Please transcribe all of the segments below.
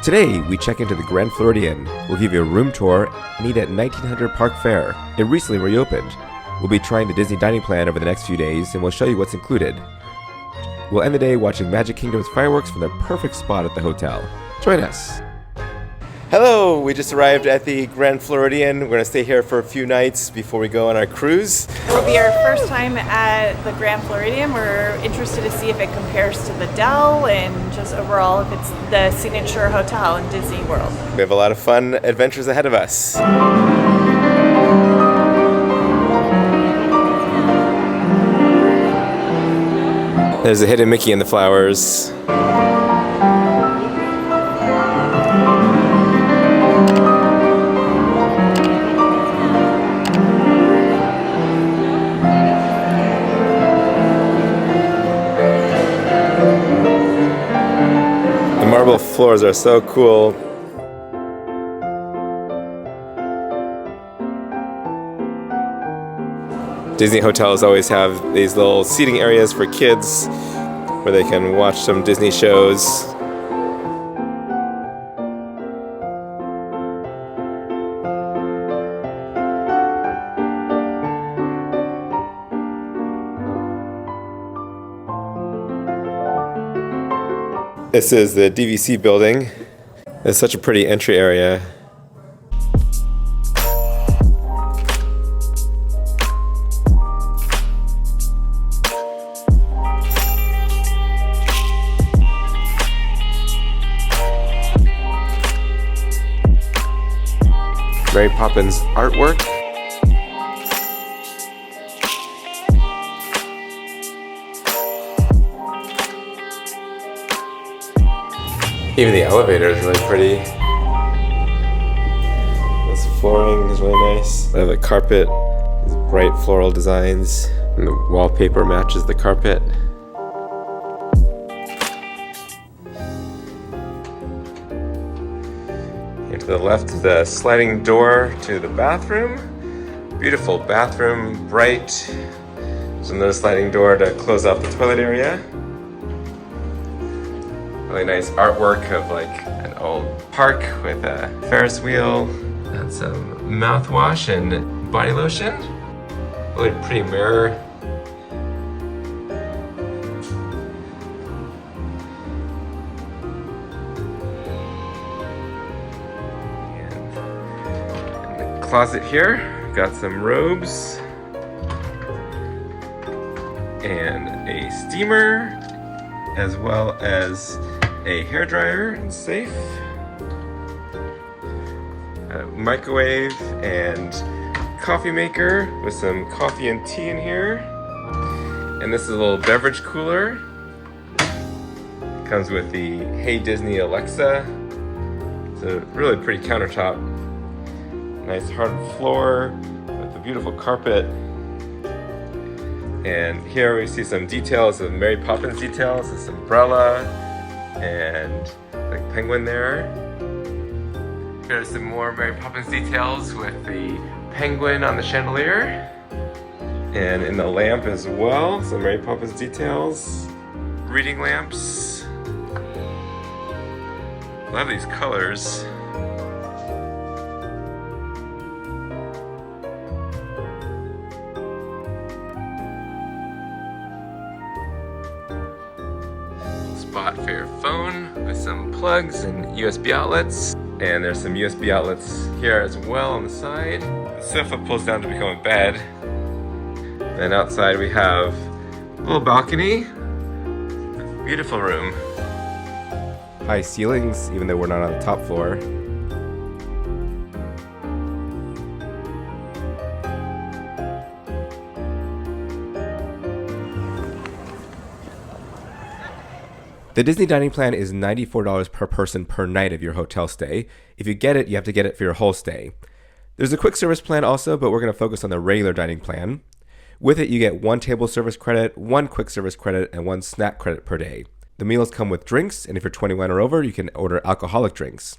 Today, we check into the Grand Floridian. We'll give you a room tour and eat at 1900 Park Fair. It recently reopened. We'll be trying the Disney dining plan over the next few days, and we'll show you what's included. We'll end the day watching Magic Kingdom's fireworks from the perfect spot at the hotel. Join us. Hello, we just arrived at the Grand Floridian. We're going to stay here for a few nights before we go on our cruise. It will be our first time at the Grand Floridian. We're interested to see if it compares to the Dell and just overall if it's the signature hotel in Disney World. We have a lot of fun adventures ahead of us. There's a hidden Mickey in the flowers. The marble floors are so cool. Disney hotels always have these little seating areas for kids where they can watch some Disney shows. This is the DVC building. It's such a pretty entry area. Mary Poppins artwork. Even the elevator is really pretty. This flooring is really nice. I have a carpet, these bright floral designs, and the wallpaper matches the carpet. Here to the left is the sliding door to the bathroom. Beautiful bathroom, bright. There's another sliding door to close off the toilet area. Really nice artwork of like an old park with a Ferris wheel and some mouthwash and body lotion. Really pretty mirror. And in the closet here, we've got some robes and a steamer, as well as a hairdryer and safe, a microwave and coffee maker with some coffee and tea in here, and this is a little beverage cooler. It comes with the Hey Disney Alexa. It's a really pretty countertop. Nice hard floor with a beautiful carpet. And here we see some details of Mary Poppins details, this umbrella, and the penguin there. Here's some more Mary Poppins details with the penguin on the chandelier. And in the lamp as well, some Mary Poppins details. Reading lamps. Love these colors. Spot for your phone with some plugs and USB outlets. And there's some USB outlets here as well on the side. The sofa pulls down to become a bed. And outside we have a little balcony. Beautiful room. High ceilings, even though we're not on the top floor. The Disney dining plan is $94 per person per night of your hotel stay. If you get it, you have to get it for your whole stay. There's a quick service plan also, but we're going to focus on the regular dining plan. With it, you get 1 table service credit, 1 quick service credit, and 1 snack credit per day. The meals come with drinks, and if you're 21 or over, you can order alcoholic drinks.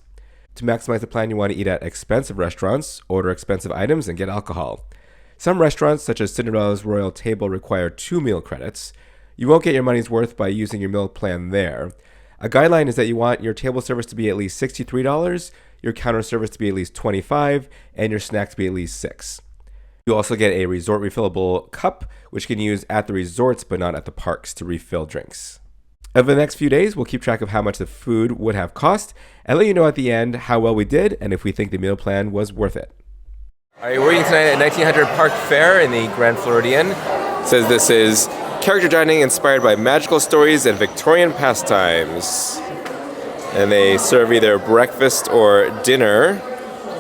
To maximize the plan, you want to eat at expensive restaurants, order expensive items, and get alcohol. Some restaurants, such as Cinderella's Royal Table, require 2 meal credits. You won't get your money's worth by using your meal plan there. A guideline is that you want your table service to be at least $63, your counter service to be at least $25, and your snack to be at least $6. You also get a resort refillable cup, which you can use at the resorts but not at the parks to refill drinks. Over the next few days, we'll keep track of how much the food would have cost and let you know at the end how well we did and if we think the meal plan was worth it. All right, we're eating tonight at 1900 Park Fare in the Grand Floridian. It says this is character dining inspired by magical stories and Victorian pastimes. And they serve either breakfast or dinner.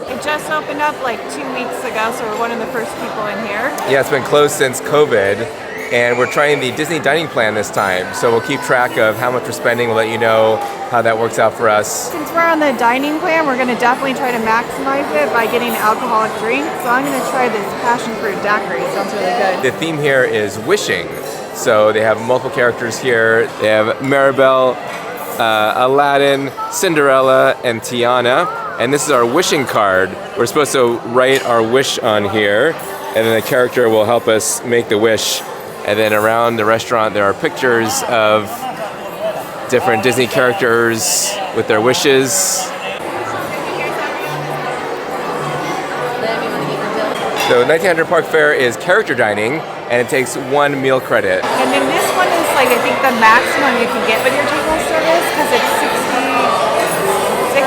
It just opened up like 2 weeks ago, so we're one of the first people in here. Yeah, it's been closed since COVID, and we're trying the Disney dining plan this time. So we'll keep track of how much we're spending. We'll let you know how that works out for us. Since we're on the dining plan, we're going to definitely try to maximize it by getting alcoholic drinks. So I'm going to try this passion fruit daiquiri. It sounds really good. The theme here is wishing. So they have multiple characters here. They have Mirabel, Aladdin, Cinderella, and Tiana. And this is our wishing card. We're supposed to write our wish on here, and then the character will help us make the wish. And then around the restaurant, there are pictures of different Disney characters with their wishes. So 1900 Park Fare is character dining, and it takes 1 meal credit. And then this one is like, I think the maximum you can get with your table service, because it's $66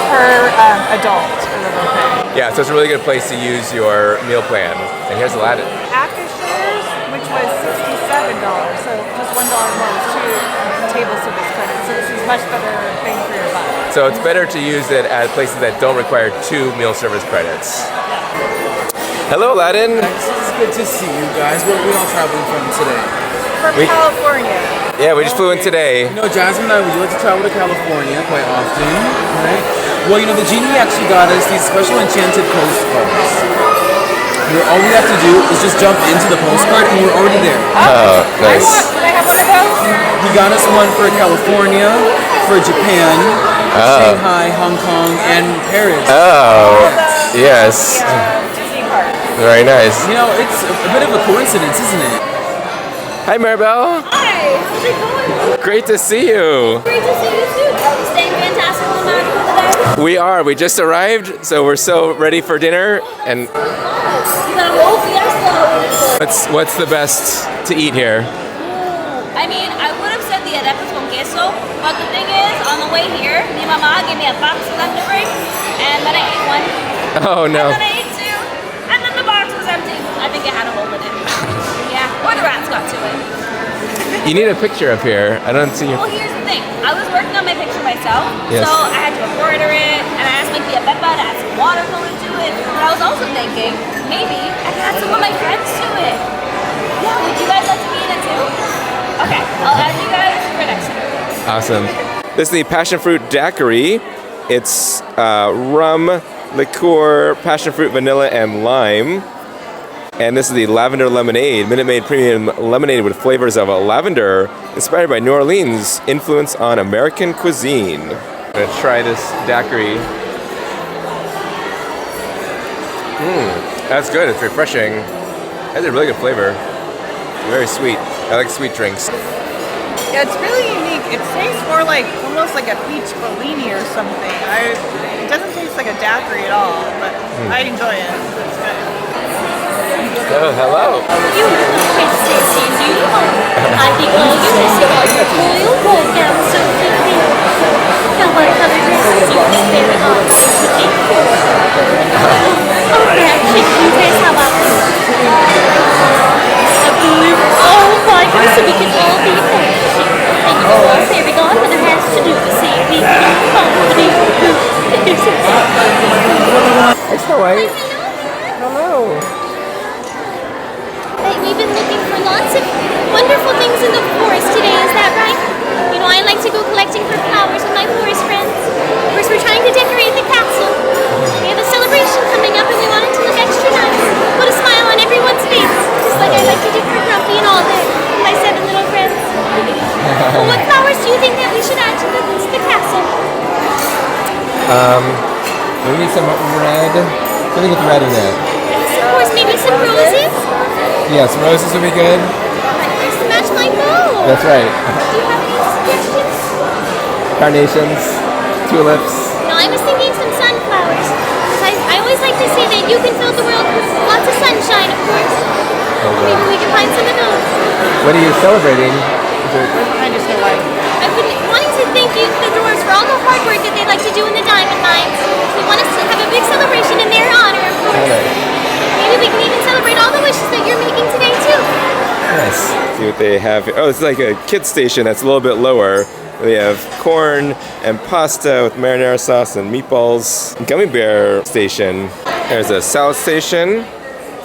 per adult for the buffet. Yeah, so it's a really good place to use your meal plan. And here's Aladdin. After shares, which was $67, so just $1 more was 2 table service credits. So this is much better bang for your buck. So it's better to use it at places that don't require 2 meal service credits. Hello, Aladdin. It's good to see you guys. Where are we all traveling from today? From California. Yeah, we just flew in today. You know, Jasmine and I, we like to travel to California quite often, right? Well, you know, the genie actually got us these special enchanted postcards. Where all we have to do is just jump into the postcard and we're already there. Oh, nice. Can I have one of those? He got us one for California, for Japan, Shanghai, Hong Kong, and Paris. Oh, yes. Disney park. Very nice. You know, it's a bit of a coincidence, isn't it? Hi, Mirabel. Hi, how's it going? Great to see you. Great to see you too. Are we staying fantastic on the We are. We just arrived, so we're so ready for dinner. And You got a roll fiesta. what's the best to eat here? I mean, I would have said the arepas con queso, but the thing is, on the way here, my mama gave me a box of leftovers, and then I ate one, Oh no. and then I ate 2, and then the box was empty. I think it had a hole in it. Yeah, or the rats got to it. You need a picture up here. I don't see your. Well, here's the thing. I was working on my picture myself, Yes. so I had to embroider it, and I asked my tia Peppa to add some watercolor to it. But I was also thinking, maybe I could add some of my friends to it. Yeah, would you guys like to be in it too? Okay, I'll add you guys for next time. Awesome. This is the passion fruit daiquiri. It's rum, liqueur, passion fruit, vanilla, and lime. And this is the lavender lemonade, Minute Maid premium lemonade with flavors of lavender, inspired by New Orleans' influence on American cuisine. I'm gonna try this daiquiri. That's good. It's refreshing. It has a really good flavor. Very sweet. I like sweet drinks. Yeah, it's really unique. It tastes more like almost like a peach Bellini or something. It doesn't taste like a daiquiri at all, but I enjoy it. It's good. Oh, hello. You princess and you I think all you missing are your royal ball gowns so pretty. How about color dresses you think very hard to pick for? Oh, that chicken dress, how about this? A blue, oh my goodness, so we can all be matching. And you know what fairy godmother has to do to see me company. It's Snow White. Hello. We've been looking for lots of wonderful things in the forest today, is that right? You know, I like to go collecting for flowers with my forest friends. Of course, we're trying to decorate the castle. We have a celebration coming up and we want it to look extra nice. Put a smile on everyone's face, just like I like to do for Grumpy and all my 7 little friends. Well, what flowers do you think that we should add to the castle? We need some red. Something with red in it. Of course, maybe some roses? Yes, roses would be good. Nice to match my bow. That's right. Do you have any suggestions? Carnations, tulips. No, I was thinking some sunflowers. 'Cause I always like to say that you can fill the world with lots of sunshine, of course. Maybe we can find some of those. What are you celebrating? Behind your Snow White. I've been wanting to thank you, the dwarves, for all the hard work that they like to do in the diamond mines. We want us to have a big celebration in their honor, of course. Maybe we can even celebrate all the wishes that you're making today, too. Nice. See what they have here. Oh, it's like a kids station that's a little bit lower. They have corn and pasta with marinara sauce and meatballs. Gummy bear station. There's a salad station.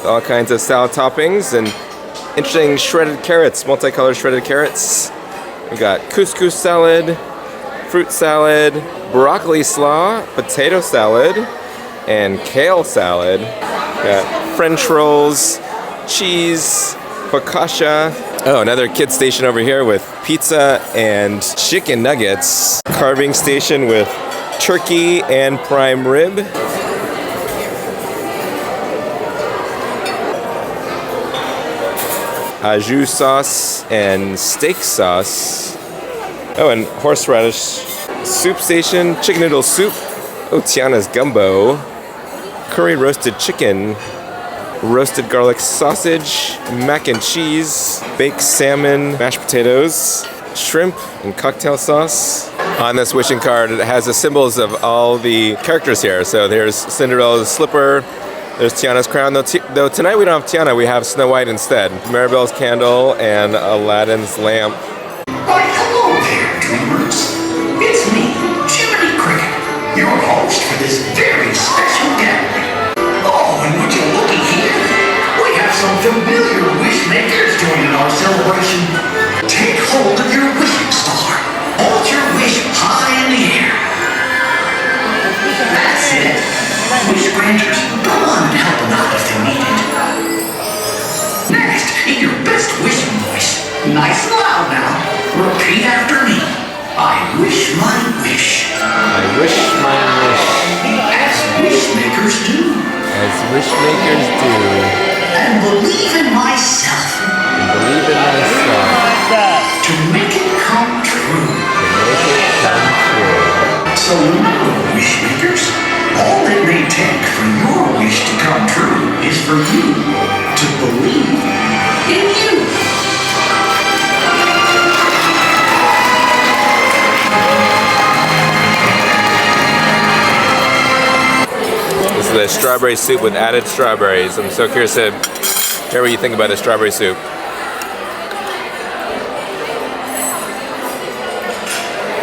All kinds of salad toppings and interesting shredded carrots, multicolored shredded carrots. We got couscous salad, fruit salad, broccoli slaw, potato salad, and kale salad. Got French rolls, cheese, focaccia. Oh, another kid station over here with pizza and chicken nuggets. Carving station with turkey and prime rib. Au jus sauce and steak sauce. Oh, and horseradish soup station, chicken noodle soup. Oh, Tiana's gumbo. Curry roasted chicken. Roasted garlic sausage, mac and cheese, baked salmon, mashed potatoes, shrimp, and cocktail sauce. On this wishing card, it has the symbols of all the characters here. So there's Cinderella's slipper, there's Tiana's crown. Though tonight we don't have Tiana, we have Snow White instead. Mirabel's candle and Aladdin's lamp. Why, hello there, dreamers. It's me, Jiminy Cricket, your host for this very special gathering. Oh, and would you looky here? We have some familiar wish makers joining our celebration. Take hold of your wishing star. Hold your wish high in the air. That's it. Wish granters, go on and help them out if they need it. Next, in your best wishing voice, nice and loud now, repeat after me. I wish my wish. I wish my wish. As wish makers do. As wish makers do. And believe in myself. And believe in myself. To make it come true. To make it come true. So remember, wish makers, all it may take for your wish to come true is for you to believe in you. This is the strawberry soup with added strawberries. I'm so curious to hear what you think about the strawberry soup.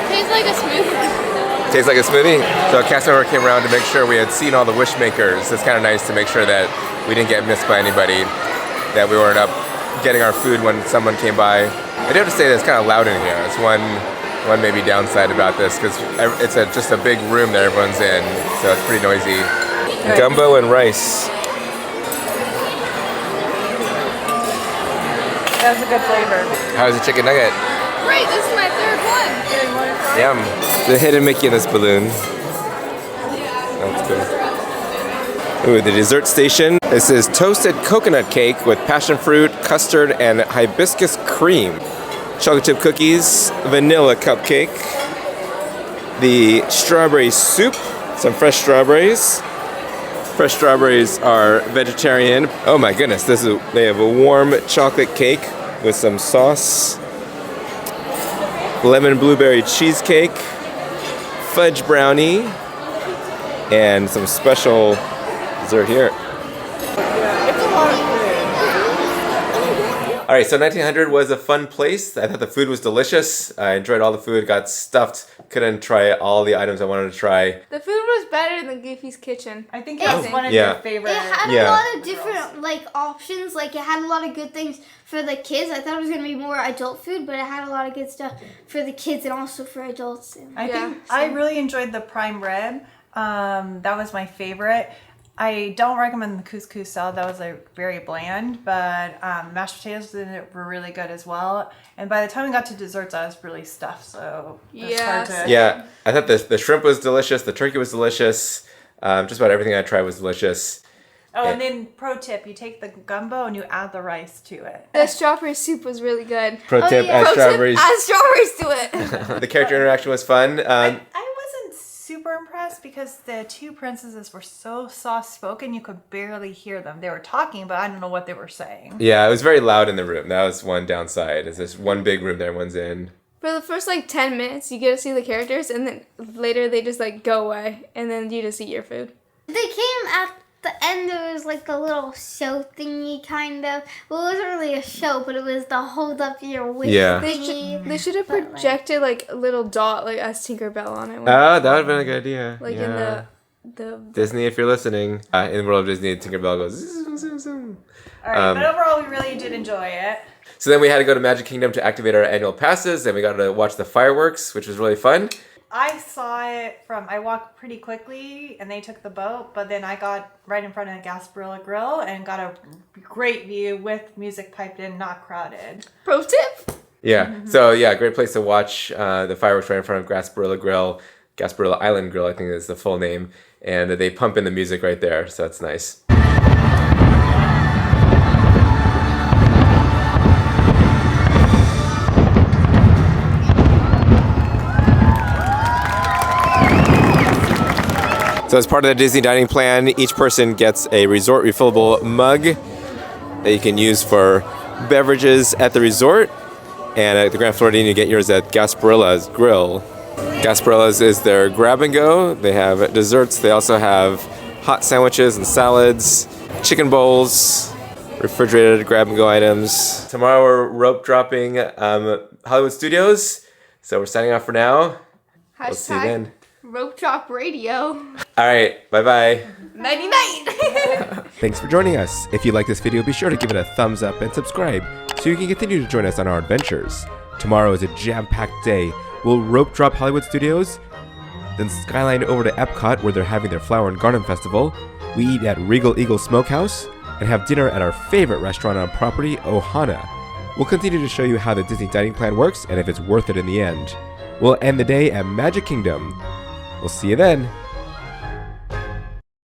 Tastes like a smoothie. Tastes like a smoothie? So a cast member came around to make sure we had seen all the wish makers. It's kind of nice to make sure that we didn't get missed by anybody, that we weren't up getting our food when someone came by. I do have to say that it's kind of loud in here. It's one maybe downside about this, because it's just a big room that everyone's in, so it's pretty noisy. Gumbo and rice. That was a good flavor. How's the chicken nugget? Great, this is my third one. Yum. The hidden Mickey in this balloon. That's cool. Ooh, the dessert station. This is toasted coconut cake with passion fruit, custard, and hibiscus cream. Chocolate chip cookies, vanilla cupcake, the strawberry soup, some fresh strawberries. Fresh strawberries are vegetarian. Oh my goodness, they have a warm chocolate cake with some sauce. Lemon blueberry cheesecake, fudge brownie, and some special dessert here. It's a lot of food. All right, so 1900 was a fun place. I thought the food was delicious. I enjoyed all the food, got stuffed, couldn't try all the items I wanted to try. The food was better than Goofy's Kitchen. I think it was one of Yeah. your favorite. It had Yeah. a lot of different options. Like it had a lot of good things for the kids. I thought it was gonna be more adult food, but it had a lot of good stuff for the kids and also for adults. I Yeah, think I really enjoyed the prime rib. That was my favorite. I don't recommend the couscous salad. That was very bland, but mashed potatoes in it were really good as well. And by the time we got to desserts, I was really stuffed. So it's hard to. Yeah, I thought the shrimp was delicious. The turkey was delicious. Just about everything I tried was delicious. Oh, and then pro tip, you take the gumbo and you add the rice to it. The strawberry soup was really good. Pro tip, yeah. add Pro tip, strawberries. add strawberries to it. The character interaction was fun. I wasn't super impressed because the two princesses were so soft-spoken you could barely hear them. They were talking, but I don't know what they were saying. Yeah, it was very loud in the room. That was one downside. It's just one big room that everyone's in. For the first like 10 minutes, you get to see the characters, and then later they just like go away, and then you just eat your food. They came at the end. It was like a little show thingy, kind of. Well, it wasn't really a show, but it was the hold up your wish Yeah. thingy. They should have projected like a little dot like as Tinkerbell on it. Oh, that would have been a good idea. Like yeah. in the Disney, if you're listening, in the world of Disney, Tinkerbell goes zoom, zoom, zoom. All right, but overall, we really did enjoy it. So then we had to go to Magic Kingdom to activate our annual passes, and we got to watch the fireworks, which was really fun. I saw it I walked pretty quickly and they took the boat, but then I got right in front of the Gasparilla Grill and got a great view with music piped in, not crowded. pro tip. Yeah. So yeah, great place to watch the fireworks right in front of Gasparilla Grill, Gasparilla Island Grill, I think is the full name, and they pump in the music right there, so that's nice. So as part of the Disney dining plan, each person gets a resort refillable mug that you can use for beverages at the resort. And at the Grand Floridian, you get yours at Gasparilla's Grill. Gasparilla's is their grab and go. They have desserts. They also have hot sandwiches and salads, chicken bowls, refrigerated grab and go items. Tomorrow we're rope dropping Hollywood Studios. So we're signing off for now. We'll see you then. Rope drop radio. All right, bye-bye. Nighty night. Thanks for joining us. If you like this video, be sure to give it a thumbs up and subscribe so you can continue to join us on our adventures. Tomorrow is a jam-packed day. We'll rope drop Hollywood Studios, then skyline over to Epcot where they're having their Flower and Garden Festival. We eat at Regal Eagle Smokehouse and have dinner at our favorite restaurant on property, Ohana. We'll continue to show you how the Disney dining plan works and if it's worth it in the end. We'll end the day at Magic Kingdom. We'll see you then.